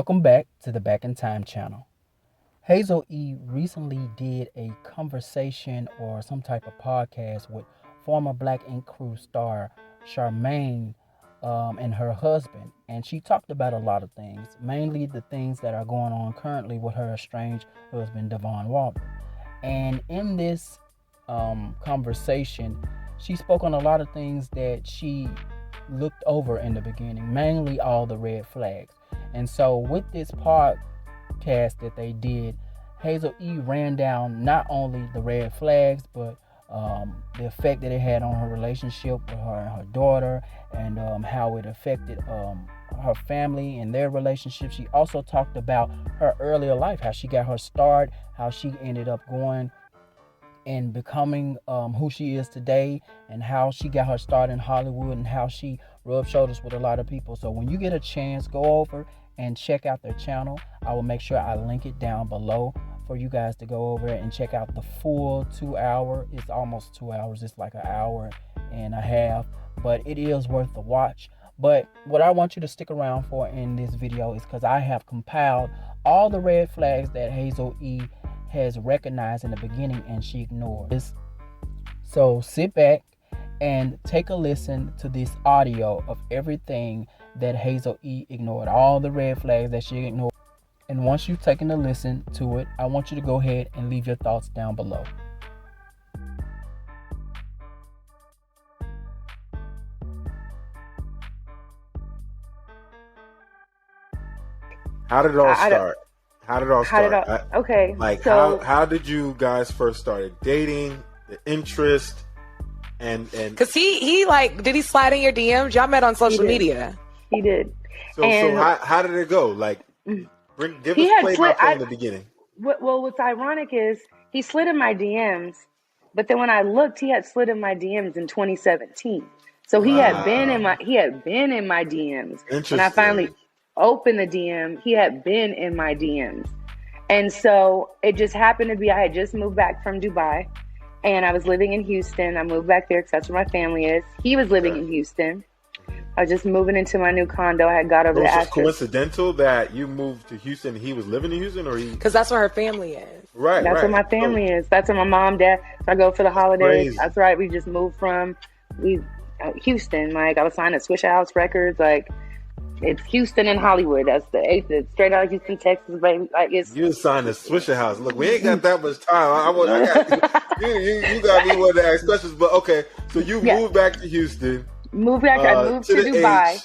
Welcome back to the Back in Time channel. Hazel E recently did a conversation or some type of podcast with former Black Ink Crew star Charmaine and her husband. And she talked about a lot of things, mainly the things that are going on currently with her estranged husband, Devon. And in this conversation, she spoke on a lot of things that she looked over in the beginning, mainly all the red flags. And so with this podcast that they did, Hazel E ran down not only the red flags, but the effect that it had on her relationship with her and her daughter, and how it affected her family and their relationship. She also talked about her earlier life, how she got her start, how she ended up going and becoming who she is today, and how she got her start in Hollywood, and how she rubbed shoulders with a lot of people. So when you get a chance, go over and check out their channel. I will make sure I link it down below for you guys to go over and check out the full 2 hour. It's almost 2 hours. It's like an hour and a half, but it is worth the watch. But what I want you to stick around for in this video is because I have compiled all the red flags that Hazel E has recognized in the beginning and she ignored this. So sit back and take a listen to this audio of everything that Hazel E ignored, all the red flags that she ignored. And once you've taken a listen to it, I want you to go ahead and leave your thoughts down below. How did it all start? How did it all start? Okay. Like, so, how did you guys first started dating? The interest and because he like, did he slide in your DMs? Y'all met on social media. He did. So how did it go? Like, give us play-by-play in the beginning. What's ironic is he slid in my DMs, but then when I looked, he had slid in my DMs in 2017. So he had been in my DMs. When I finally opened the DM, he had been in my DMs. And so it just happened to be, I had just moved back from Dubai and I was living in Houston. I moved back there because that's where my family is. He was living in Houston. I was just moving into my new condo. I had got over the It was coincidental that you moved to Houston and he was living in Houston, or because that's where her family is. Right. That's where my family is. That's where my mom, dad. So I go for the holidays. Crazy. That's right. We just moved from Houston. Like, I was signed at Swishahouse Records. Like, it's Houston and Hollywood. That's the straight out of Houston, Texas, baby. Like, it's you signed at Swishahouse. Look, we ain't got that much time. You got me wanting to ask questions, but okay. So you moved back to Houston. I moved to Dubai.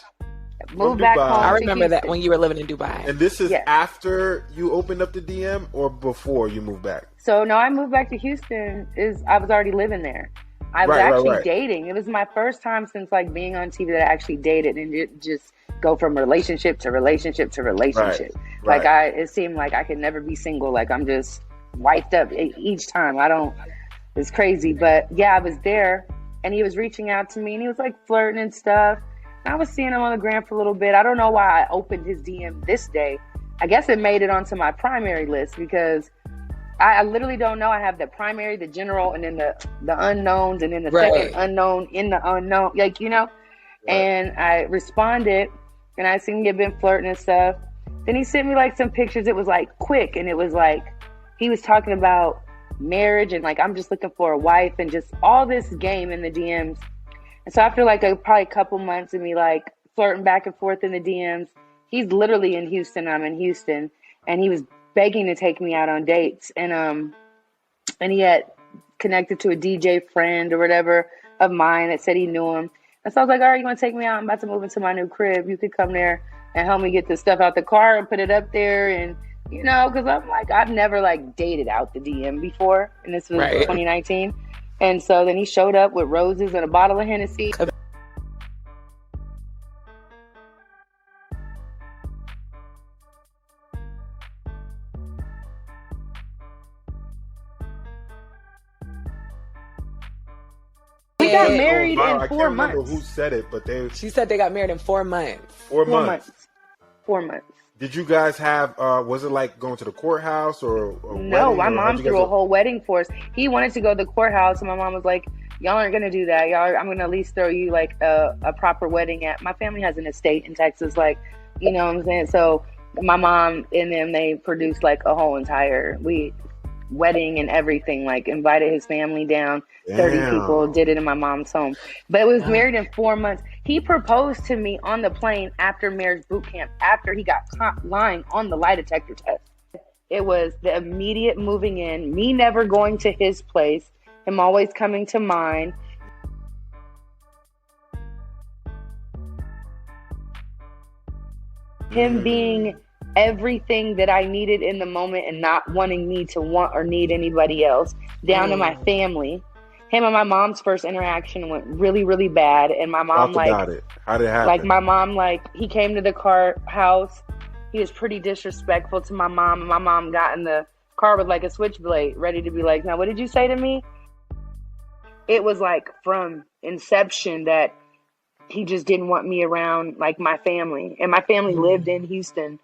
Moved back home. I remember that when you were living in Dubai. And this is after you opened up the DM or before you moved back? So no, I moved back to Houston. I was already living there. I was actually dating. It was my first time since like being on TV that I actually dated and just go from relationship to relationship to relationship. Like it seemed like I could never be single. Like I'm just wiped up each time. It's crazy. But yeah, I was there and he was reaching out to me and he was like flirting and stuff. And I was seeing him on the gram for a little bit. I don't know why I opened his DM this day. I guess it made it onto my primary list because I literally don't know. I have the primary, the general, and then the unknowns, and then the second unknown in the unknown, like, you know. And I responded, and I seen him been flirting and stuff. Then he sent me like some pictures. It was like quick, and it was like he was talking about marriage and like I'm just looking for a wife and just all this game in the DMs. And so after like probably a couple months of me like flirting back and forth in the DMs, he's literally in Houston. I'm in Houston, and he was begging to take me out on dates, and he had connected to a DJ friend or whatever of mine that said he knew him. And so I was like, all right, you want to take me out? I'm about to move into my new crib. You could come there and help me get the stuff out the car and put it up there. And, you know, because I'm like, I've never like dated out the DM before. And this was 2019. And so then he showed up with roses and a bottle of Hennessy. We got married in 4 months. I can't remember who said it, but she said they got married in 4 months. 4 months. 4 months. Did you guys have, was it like going to the courthouse or no, wedding, my mom threw a whole wedding for us. He wanted to go to the courthouse, and my mom was like, y'all aren't going to do that. I'm going to at least throw you like a proper wedding at, my family has an estate in Texas, like, you know what I'm saying? So My mom and them, they produced like a whole entire wedding and everything, like invited his family down. 30 people did it in my mom's home. But it was married in 4 months. He proposed to me on the plane after marriage boot camp, after he got caught lying on the lie detector test. It was the immediate moving in, me never going to his place, him always coming to mine. Him being everything that I needed in the moment and not wanting me to want or need anybody else, down to my family. Him and my mom's first interaction went really, really bad. And my mom, Talk about it. How did it happen? Like, my mom, like, he came to the house. He was pretty disrespectful to my mom. And my mom got in the car with, like, a switchblade, ready to be like, now, what did you say to me? It was, like, from inception that he just didn't want me around, like, my family. And my family lived in Houston,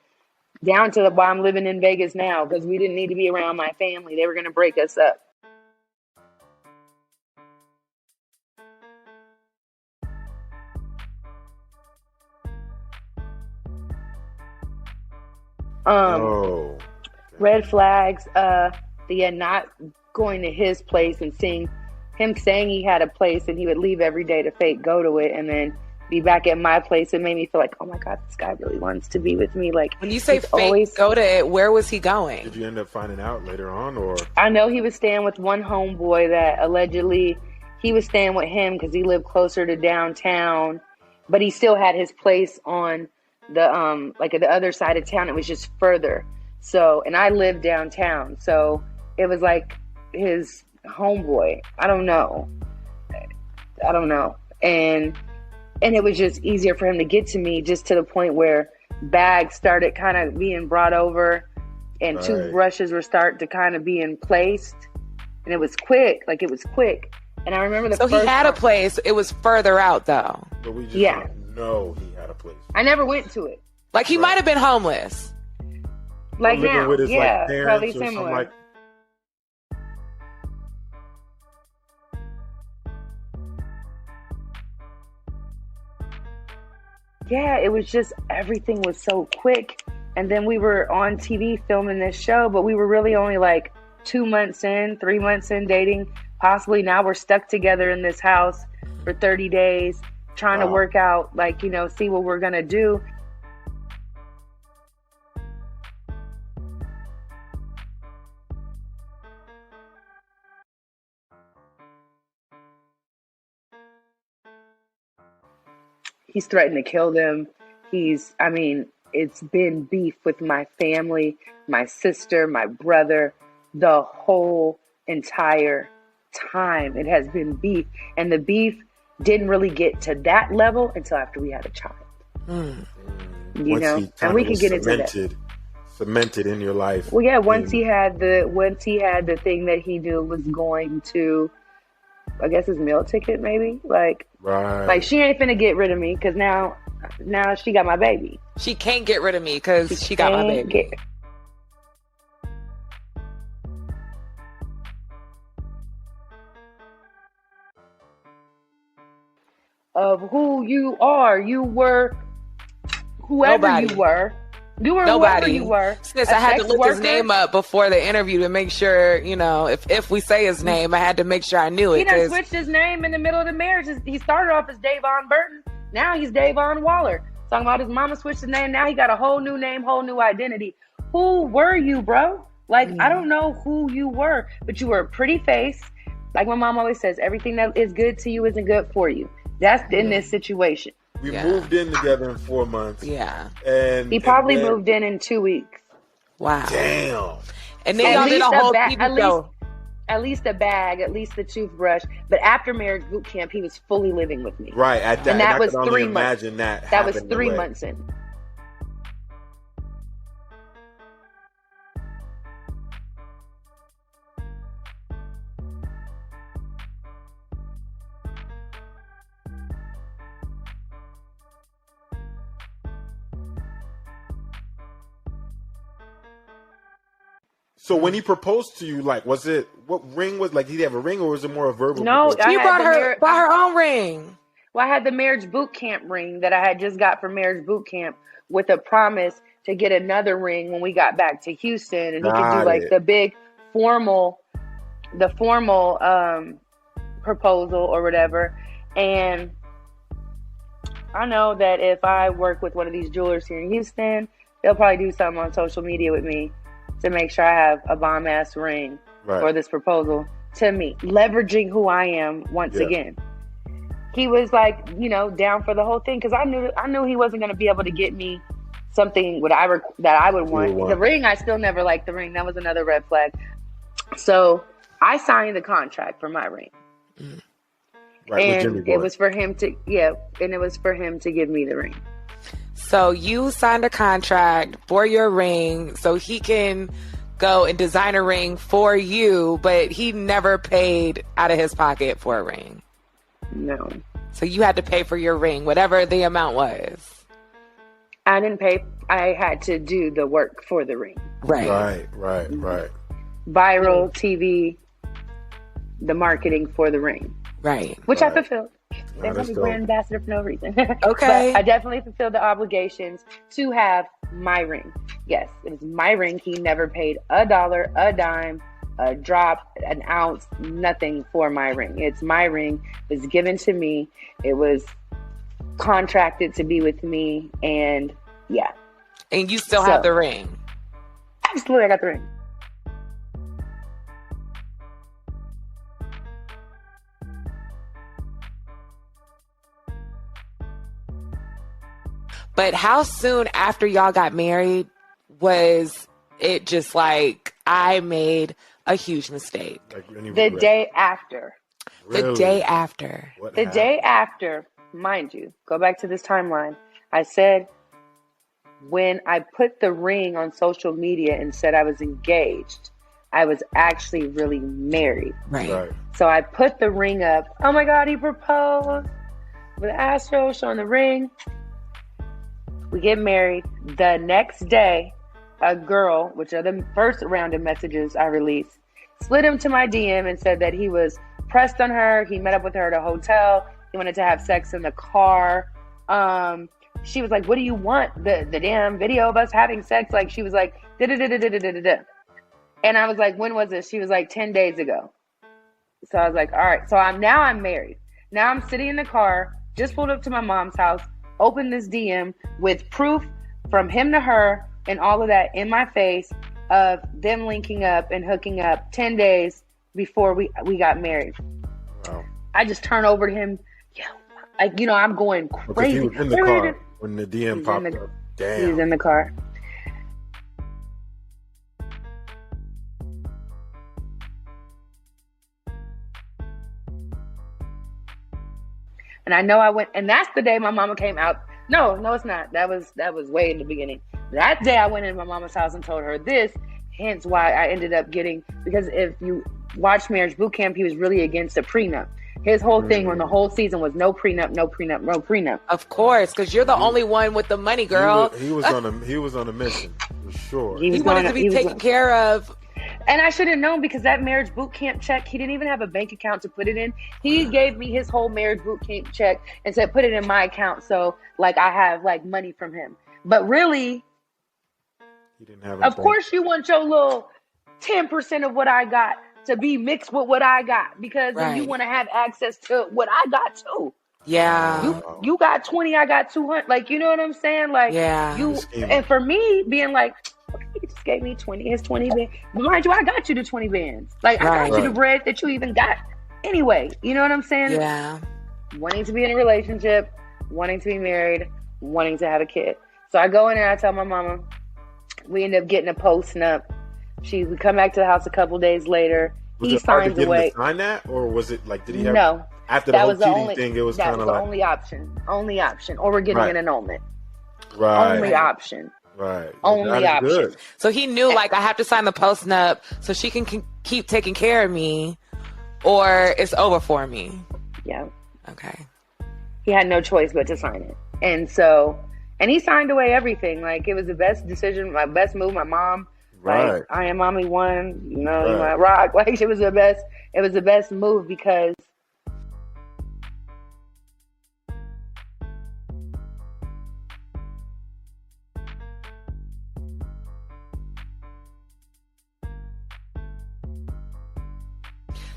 down to why I'm living in Vegas now, because we didn't need to be around my family. They were going to break us up. Red flags, not going to his place and seeing him saying he had a place and he would leave every day to fake go to it and then be back at my place. It made me feel like, oh my God, this guy really wants to be with me. Like, when you say fake go to it, where was he going? Did you end up finding out later on, or? I know he was staying with one homeboy that allegedly he was staying with him because he lived closer to downtown, but he still had his place on the like at the other side of town. It was just further. So, and I lived downtown, so it was like his homeboy. I don't know. And it was just easier for him to get to me, just to the point where bags started kind of being brought over and toothbrushes were starting to kind of being placed. And it was quick. And I remember So he had a place. It was further out, though. But we just don't know he had a place. I never went to it. Like, he might have been homeless. Like now, with his, yeah, like, probably parents or similar. like. Yeah, it was just, everything was so quick. And then we were on TV filming this show, but we were really only like 2 months in, 3 months in dating. Possibly now we're stuck together in this house for 30 days, trying to work out, like, see what we're going to do. He's threatened to kill them. It's been beef with my family, my sister, my brother, the whole entire time. It has been beef. And the beef didn't really get to that level until after we had a child. And we can get into that. Cemented in your life. Well, yeah, once he had the thing that he knew was going to, I guess, his meal ticket, maybe. Like she ain't finna get rid of me because now she got my baby. She can't get rid of me because she got my baby. Of who you are, you were whoever Nobody. you were. You were Nobody. whoever you were. Sis, I had to look his name up before the interview to make sure, if we say his name, I had to make sure I knew it. He done switched his name in the middle of the marriage. He started off as Devon Burton. Now he's Devon Waller. Talking about his mama switched his name. Now he got a whole new name, whole new identity. Who were you, bro? Like, I don't know who you were, but you were a pretty face. Like my mom always says, everything that is good to you isn't good for you. That's in this situation. We moved in together in 4 months. Yeah. And he probably moved in 2 weeks. Wow. Damn. And then y'all did a whole TV show. At least a bag, at least the toothbrush. But after marriage boot camp, he was fully living with me. Right. And that was 3 months. Imagine that. That was 3 months in. So when he proposed to you, like, what ring was, like, did he have a ring or was it more a verbal? No, she brought her own ring. Well, I had the marriage boot camp ring that I had just got from marriage boot camp with a promise to get another ring when we got back to Houston, and he could do like the big formal proposal or whatever. And I know that if I work with one of these jewelers here in Houston, they'll probably do something on social media with me to make sure I have a bomb ass ring for this proposal to me, leveraging who I am once again. He was like, down for the whole thing, because I knew he wasn't going to be able to get me something that I would want. The ring, I still never liked the ring. That was another red flag. So I signed the contract for my ring. And it was for him to give me the ring. So you signed a contract for your ring so he can go and design a ring for you, but he never paid out of his pocket for a ring. No. So you had to pay for your ring, whatever the amount was. I didn't pay. I had to do the work for the ring. Right. Viral TV, the marketing for the ring. Right. Which I fulfilled. They're going to be brand ambassador for no reason. Okay. But I definitely fulfilled the obligations to have my ring. Yes, it was my ring. He never paid $1, a dime, a drop, an ounce, nothing for my ring. It's my ring. It was given to me. It was contracted to be with me. And yeah. And you still have the ring? Absolutely, I got the ring. But how soon after y'all got married was it just like, I made a huge mistake? The day after. Really? The day after. The day after, mind you, go back to this timeline. I said, when I put the ring on social media and said I was engaged, I was actually really married. Right. So I put the ring up. Oh my God, he proposed with Astro showing the ring. We get married. The next day, a girl, which are the first round of messages I released, slid into my DM and said that he was pressed on her. He met up with her at a hotel. He wanted to have sex in the car. She was like, what do you want? The damn video of us having sex? Like, she was like, da-da-da-da-da-da-da-da. And I was like, when was this? She was like, 10 days ago. So I was like, all right. So I'm married. Now I'm sitting in the car, just pulled up to my mom's house, opened this DM with proof from him to her and all of that in my face of them linking up and hooking up 10 days before we got married. Wow. I just turned over to him. I'm going crazy. He was in the car when the DM popped up. Damn. He was in the car. And I know I went, and that's the day my mama came out. No, it's not. That was way in the beginning. That day I went in my mama's house and told her this, hence why I ended up getting, because if you watch Marriage Boot Camp, he was really against a prenup. His whole thing on the whole season was no prenup, no prenup, no prenup. Of course, because you're the only one with the money, girl. He was on a mission, for sure. He wanted to be taken care of. And I should have known, because that marriage boot camp check, he didn't even have a bank account to put it in. He gave me his whole marriage boot camp check and said, put it in my account. So like I have like money from him. But really, he didn't have. Of course you want your little 10% of what I got to be mixed with what I got, because you want to have access to what I got too. Yeah. You got 20, I got 200. Like, you know what I'm saying? Like, and for me being like, okay, he just gave me 20, his 20 bands. But mind you, I got you the 20 bands. Like, I got you the bread that you even got anyway. You know what I'm saying? Yeah. Wanting to be in a relationship, wanting to be married, wanting to have a kid. So I go in there, I tell my mama, we end up getting a post-nup. We come back to the house a couple days later. He signs away. Sign that, or was it like, did he have? No. After the whole cheating thing, it was kind of like the only option, or we're getting an annulment. Right. Only option. Right. Only option. Good. So he knew, like, I have to sign the post-nup so she can keep taking care of me, or it's over for me. Yeah. Okay. He had no choice but to sign it. And he signed away everything. Like, it was the best decision, my best move. My mom, like, I am mommy one, you my rock. Like, it was the best move, because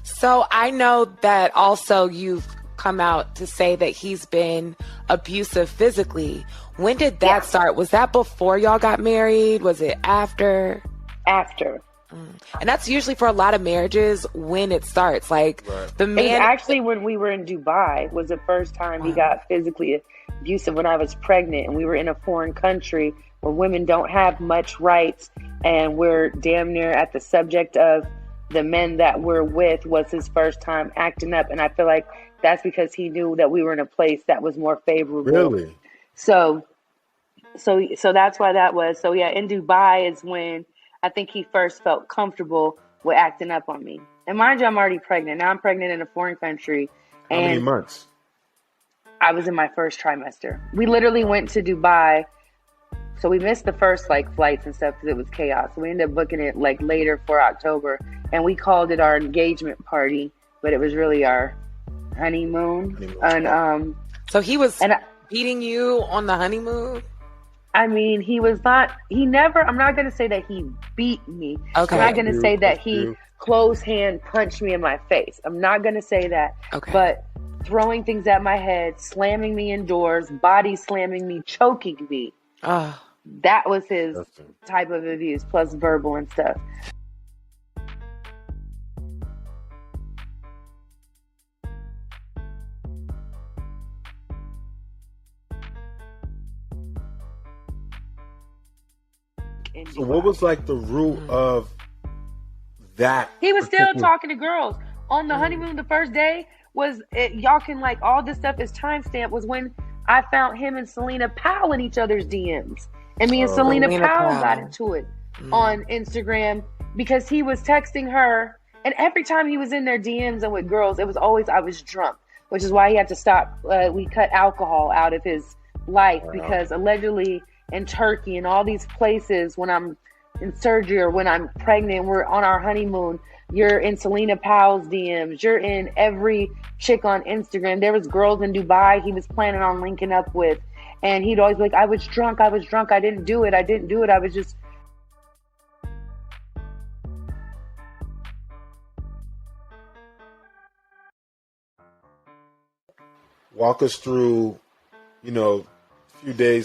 So I know that also you've come out to say that he's been abusive physically. When did that start? Was that before y'all got married? Was it after? After. And that's usually for a lot of marriages when it starts. Like the man. It was actually when we were in Dubai was the first time he got physically abusive, when I was pregnant and we were in a foreign country where women don't have much rights, and we're damn near at the subject of the men that we're with. Was his first time acting up, and I feel like that's because he knew that we were in a place that was more favorable. Really? So that's why that was. So yeah, in Dubai is when I think he first felt comfortable with acting up on me. And mind you, I'm already pregnant. Now I'm pregnant in a foreign country. How many months? I was in my first trimester. We literally went to Dubai. So we missed the first flights and stuff because it was chaos. So we ended up booking it later for October. And we called it our engagement party, but it was really our honeymoon. And so he was beating you on the honeymoon? I mean, I'm not going to say that he beat me. Okay. I'm not going to say that he close hand punched me in my face. I'm not going to say that. Okay. But throwing things at my head, slamming me indoors, body slamming me, choking me. That was his type of abuse, plus verbal and stuff. So what was the root of that? He was still talking to girls on the honeymoon. The first day y'all can all this stuff is timestamp, was when I found him and Selena Powell in each other's DMs, and me and Selena Powell got into it on Instagram because he was texting her, and every time he was in their DMs and with girls, it was always I was drunk, which is why he had to stop. We cut alcohol out of his life because allegedly in Turkey and all these places, when I'm in surgery or when I'm pregnant, we're on our honeymoon, you're in Selena Powell's DMs, you're in every chick on Instagram. There was girls in Dubai he was planning on linking up with, and he'd always be like, I was drunk, I didn't do it, I was just... Walk us through,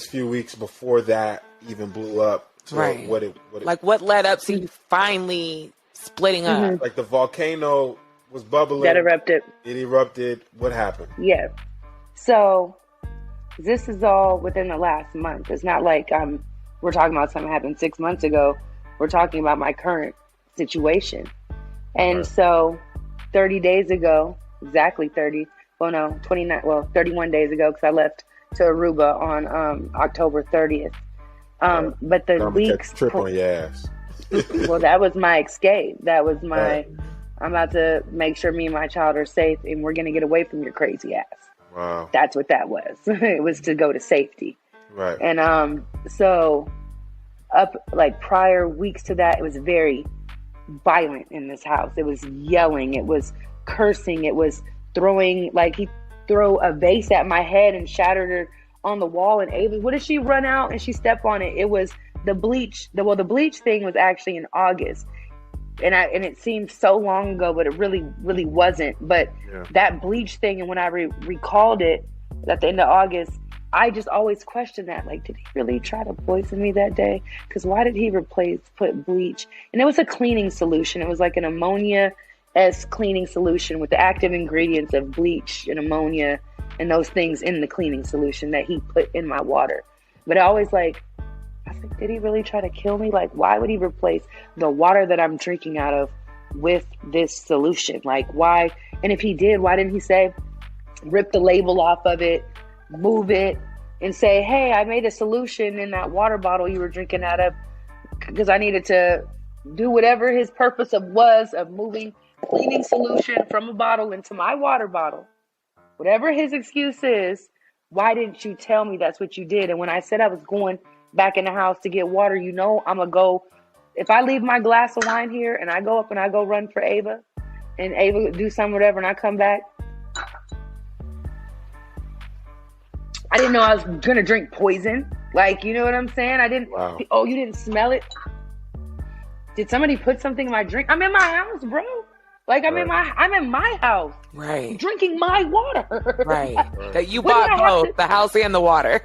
few weeks before that even blew up. Right. What led up to you finally splitting up? The volcano was bubbling. That erupted. It erupted. What happened? Yeah. So this is all within the last month. It's not like we're talking about something that happened 6 months ago. We're talking about my current situation. And so 30 days ago, exactly 31 days ago, because I left to Aruba on October 30th. But the weeks... trip on your ass. Well, that was my escape. That was my... I'm about to make sure me and my child are safe, and we're going to get away from your crazy ass. Wow. That's what that was. It was to go to safety. Right. And so up prior weeks to that, it was very violent in this house. It was yelling. It was cursing. It was throwing, he threw a vase at my head and shattered her on the wall. And Ava, what did she run out and she stepped on it? It was the bleach. The bleach thing was actually in August. And it seemed so long ago, but it really, really wasn't. But that bleach thing, and when I recalled it at the end of August, I just always questioned that. Did he really try to poison me that day? Because why did he put bleach? And it was a cleaning solution. It was like an ammonia-esque cleaning solution with the active ingredients of bleach and ammonia and those things in the cleaning solution that he put in my water. But I was like, did he really try to kill me? Why would he replace the water that I'm drinking out of with this solution? Why? And if he did, why didn't he say, rip the label off of it, move it, and say, hey, I made a solution in that water bottle you were drinking out of, because I needed to do whatever his purpose of moving cleaning solution from a bottle into my water bottle. Whatever his excuse is, why didn't you tell me that's what you did? And when I said I was going back in the house to get water, I'm gonna go. If I leave my glass of wine here and I go up and I go run for Ava, and Ava do some whatever, and I come back, I didn't know I was gonna drink poison. You know what I'm saying? I didn't. Wow. Oh, you didn't smell it? Did somebody put something in my drink? I'm in my house, bro. Like I'm in my house, right? Drinking my water, right? That you bought both the house and the water,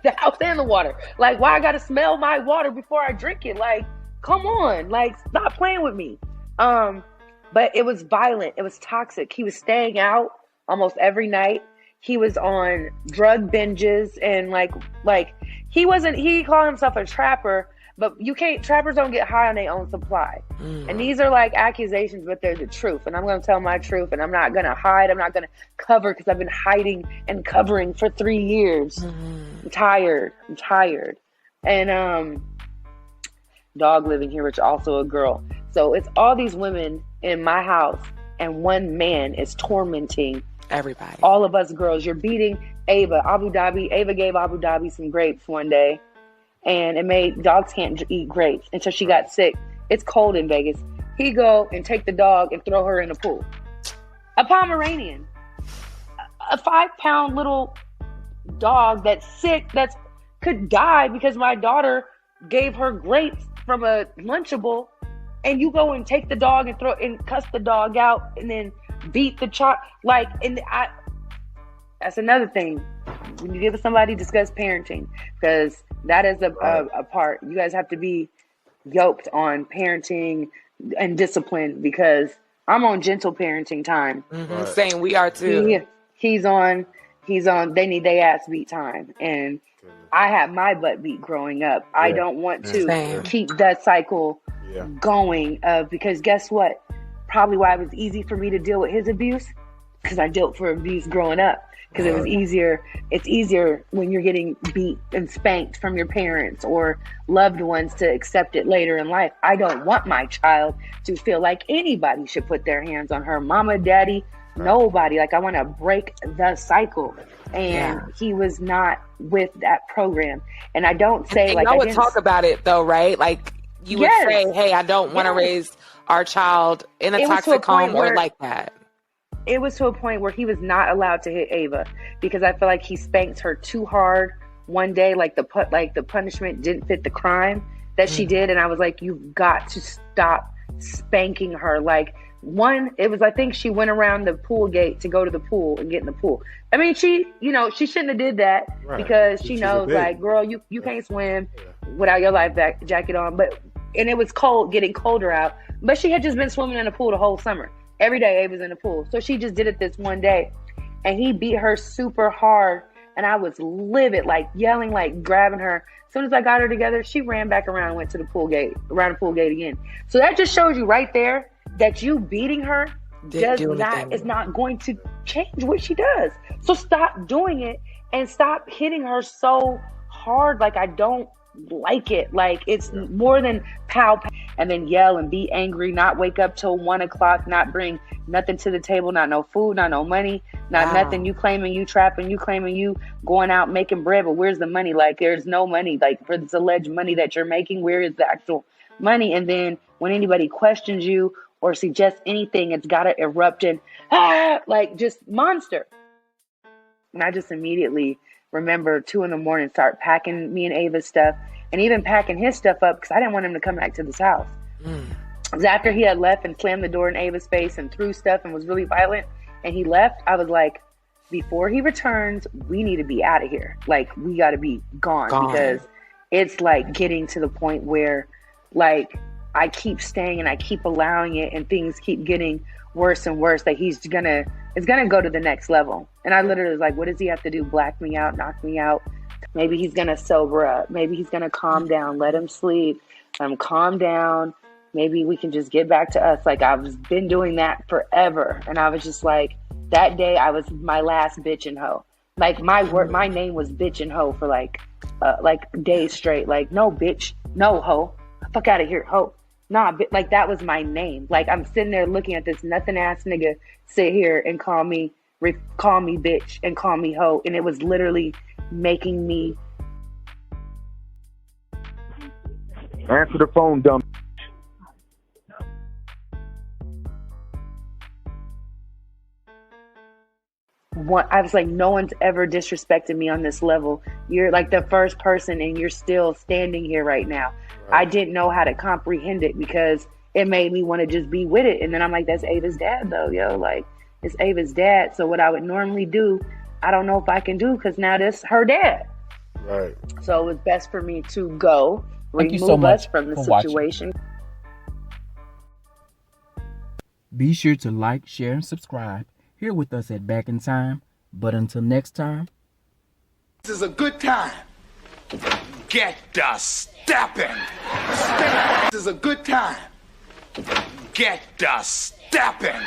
the house and the water. Like, why I gotta smell my water before I drink it? Like, come on, like stop playing with me. But it was violent. It was toxic. He was staying out almost every night. He was on drug binges and like he called himself a trapper. But trappers don't get high on their own supply. And these are like accusations, but they're the truth. And I'm going to tell my truth, and I'm not going to hide. I'm not going to cover, because I've been hiding and covering for 3 years. I'm tired. And dog living here, which also a girl. So it's all these women in my house, and one man is tormenting everybody. All of us girls. You're beating Ava. Abu Dhabi. Ava gave Abu Dhabi some grapes one day. And it made dogs can't eat grapes until she got sick. It's cold in Vegas. He go and take the dog and throw her in the pool. A Pomeranian, a 5-pound little dog that's sick, that could die because my daughter gave her grapes from a Lunchable, and you go and take the dog and cuss the dog out and then beat the child. That's another thing. When you give somebody, discuss parenting, because that is a part. You guys have to be yoked on parenting and discipline, because I'm on gentle parenting time. Same, we are too. He's on they need their ass beat time. And I had my butt beat growing up. I don't want to keep that cycle going, because guess what? Probably why it was easy for me to deal with his abuse, because I dealt for abuse growing up. Because it was easier. It's easier when you're getting beat and spanked from your parents or loved ones to accept it later in life. I don't want my child to feel like anybody should put their hands on her. Mama, daddy, nobody. Like, I want to break the cycle. And he was not with that program. And I don't say I would talk about it though, right? Like you would say, hey, I don't want to raise our child in a toxic home or like that. It was to a point where he was not allowed to hit Ava, because I feel like he spanked her too hard one day. Like the punishment didn't fit the crime that she did. And I was like, you've got to stop spanking her. Like, I think she went around the pool gate to go to the pool and get in the pool. I mean, she shouldn't have did that, because she knows, like, girl, you can't swim without your life jacket on. And it was cold, getting colder out. But she had just been swimming in the pool the whole summer. Every day Ava's in the pool. So she just did it this one day. And he beat her super hard. And I was livid, like yelling, like grabbing her. As soon as I got her together, she ran back around and went to the pool gate, around the pool gate again. So that just shows you right there that you beating her is not going to change what she does. So stop doing it and stop hitting her so hard. Like, I don't like it. Like, it's more than pow, and then yell and be angry, not wake up till 1 o'clock, not bring nothing to the table, not no food, not no money, not nothing. You claiming you trapping, you claiming you going out making bread, but where's the money? Like, there's no money. Like, for this alleged money that you're making, where is the actual money? And then when anybody questions you or suggests anything, it's gotta erupt in like just monster. And I just immediately remember 2 a.m, start packing me and Ava's stuff, and even packing his stuff up, because I didn't want him to come back to this house. Because after he had left and slammed the door in Ava's face and threw stuff and was really violent, and he left, I was like, before he returns, we need to be out of here. Like, we got to be gone, because it's like getting to the point where, like, I keep staying and I keep allowing it, and things keep getting worse and worse, that it's gonna go to the next level. And I literally was like, what does he have to do? Black me out, knock me out? Maybe he's gonna sober up. Maybe he's gonna calm down, let him sleep, calm down. Maybe we can just get back to us. Like, I've been doing that forever. And I was just like, that day I was my last bitch and hoe. Like, my name was bitch and hoe for like days straight. Like, no bitch, no hoe, fuck out of here, hoe. Nah, like, that was my name. Like, I'm sitting there looking at this nothing ass nigga sit here and call me bitch and call me hoe, and it was literally making me. Answer the phone, dumb. I was like, no one's ever disrespected me on this level. You're like the first person, and you're still standing here right now. I didn't know how to comprehend it, because it made me want to just be with it. And then I'm like, that's Ava's dad though, yo. Like, it's Ava's dad. So what I would normally do, I don't know if I can do, because now that's her dad. Right. So it was best for me to go, remove us from the situation. Be sure to like, share, and subscribe here with us at Back in Time. But until next time, this is a good time. Get the stepping. This is a good time. Get the stepping.